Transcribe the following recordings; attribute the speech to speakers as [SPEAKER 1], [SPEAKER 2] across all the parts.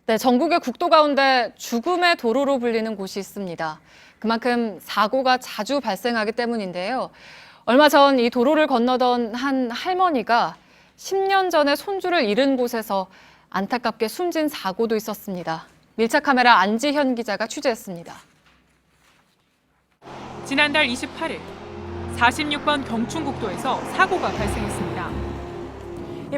[SPEAKER 1] 네, 전국의 국도 가운데 죽음의 도로로 불리는 곳이 있습니다. 그만큼 사고가 자주 발생하기 때문인데요. 얼마 전 이 도로를 건너던 한 할머니가 10년 전에 손주를 잃은 곳에서 안타깝게 숨진 사고도 있었습니다. 밀착 카메라 안지현 기자가 취재했습니다.
[SPEAKER 2] 지난달 28일 46번 경춘국도에서 사고가 발생했습니다.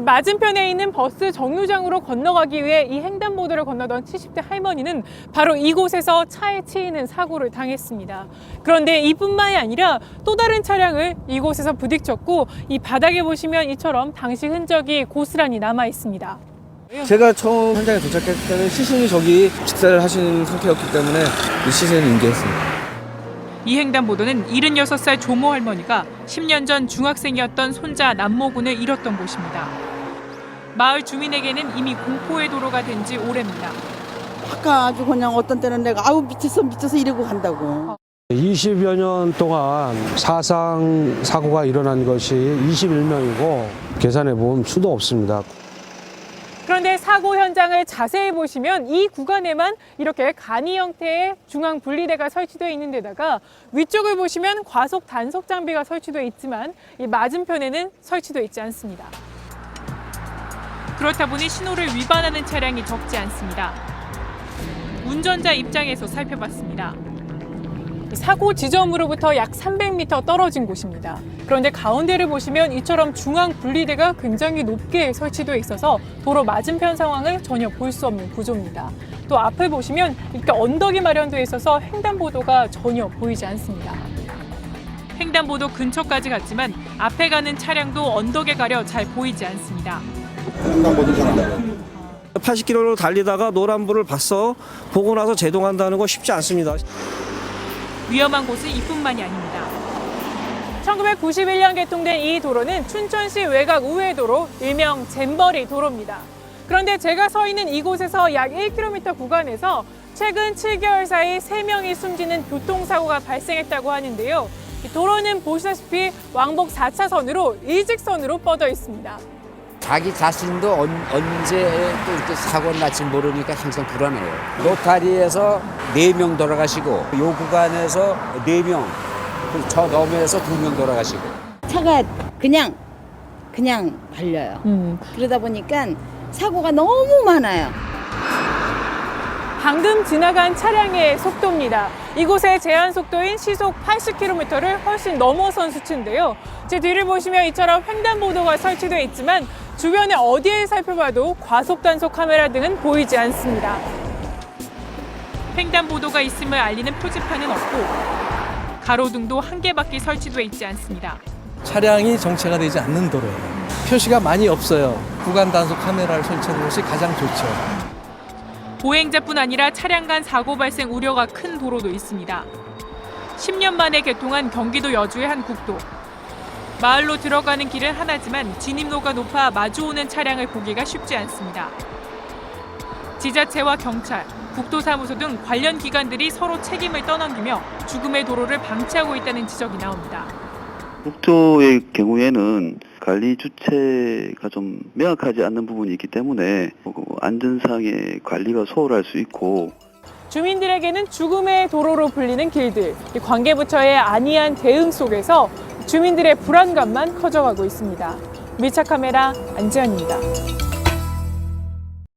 [SPEAKER 2] 맞은편에 있는 버스 정류장으로 건너가기 위해 이 횡단보도를 건너던 70대 할머니는 바로 이곳에서 차에 치이는 사고를 당했습니다. 그런데 이뿐만이 아니라 또 다른 차량을 이곳에서 부딪혔고 이 바닥에 보시면 이처럼 당시 흔적이 고스란히 남아 있습니다.
[SPEAKER 3] 제가 처음 현장에 도착했을 때는 시신이 저기 직사를 하시는 상태였기 때문에 이 시신을 인계했습니다.
[SPEAKER 2] 이 횡단보도는 76살 조모 할머니가 10년 전 중학생이었던 손자 남모군을 잃었던 곳입니다. 마을 주민에게는 이미 공포의 도로가 된 지 오래입니다.
[SPEAKER 4] 아까 아주 그냥 어떤 때는 내가 아우 미쳐서 이러고 간다고.
[SPEAKER 5] 20여 년 동안 사상 사고가 일어난 것이 21명이고 계산해 보면 수도 없습니다.
[SPEAKER 2] 그런데 사고 현장을 자세히 보시면 이 구간에만 이렇게 간이 형태의 중앙 분리대가 설치되어 있는 데다가 위쪽을 보시면 과속 단속 장비가 설치되어 있지만 이 맞은편에는 설치되어 있지 않습니다. 그렇다 보니 신호를 위반하는 차량이 적지 않습니다. 운전자 입장에서 살펴봤습니다. 사고 지점으로부터 약 300m 떨어진 곳입니다. 그런데 가운데를 보시면 이처럼 중앙 분리대가 굉장히 높게 설치되어 있어서 도로 맞은편 상황을 전혀 볼 수 없는 구조입니다. 또 앞을 보시면 이렇게 언덕이 마련되어 있어서 횡단보도가 전혀 보이지 않습니다. 횡단보도 근처까지 갔지만 앞에 가는 차량도 언덕에 가려 잘 보이지 않습니다.
[SPEAKER 3] 80km로 달리다가 노란불을 보고 나서 제동한다는 거 쉽지 않습니다.
[SPEAKER 2] 위험한 곳은 이뿐만이 아닙니다. 1991년 개통된 이 도로는 춘천시 외곽 우회도로, 일명 잼버리 도로입니다. 그런데 제가 서 있는 이곳에서 약 1km 구간에서 최근 7개월 사이 3명이 숨지는 교통사고가 발생했다고 하는데요. 이 도로는 보시다시피 왕복 4차선으로 일직선으로 뻗어 있습니다.
[SPEAKER 6] 자기 자신도 언제 또 이렇게 사고를 날지 모르니까 항상 불안해요. 로타리에서 4명 돌아가시고 요 구간에서 4명, 저 너머에서 2명 돌아가시고.
[SPEAKER 4] 차가 그냥 달려요. 그러다 보니까 사고가 너무 많아요.
[SPEAKER 2] 방금 지나간 차량의 속도입니다. 이곳의 제한 속도인 시속 80km를 훨씬 넘어선 수치인데요. 제 뒤를 보시면 이처럼 횡단보도가 설치되어 있지만 주변에 어디에 살펴봐도 과속 단속 카메라 등은 보이지 않습니다. 횡단보도가 있음을 알리는 표지판은 없고 가로등도 한 개밖에 설치되어 있지 않습니다.
[SPEAKER 7] 차량이 정체가 되지 않는 도로예요. 표시가 많이 없어요. 구간 단속 카메라를 설치하는 것이 가장 좋죠.
[SPEAKER 2] 보행자뿐 아니라 차량 간 사고 발생 우려가 큰 도로도 있습니다. 10년 만에 개통한 경기도 여주의 한 국도. 마을로 들어가는 길은 하나지만 진입로가 높아 마주오는 차량을 보기가 쉽지 않습니다. 지자체와 경찰, 국토사무소 등 관련 기관들이 서로 책임을 떠넘기며 죽음의 도로를 방치하고 있다는 지적이 나옵니다.
[SPEAKER 8] 국토의 경우에는 관리 주체가 좀 명확하지 않는 부분이 있기 때문에 안전상의 관리가 소홀할 수 있고
[SPEAKER 2] 주민들에게는 죽음의 도로로 불리는 길들, 관계부처의 안이한 대응 속에서 주민들의 불안감만 커져가고 있습니다. 밀착 카메라 안지현입니다.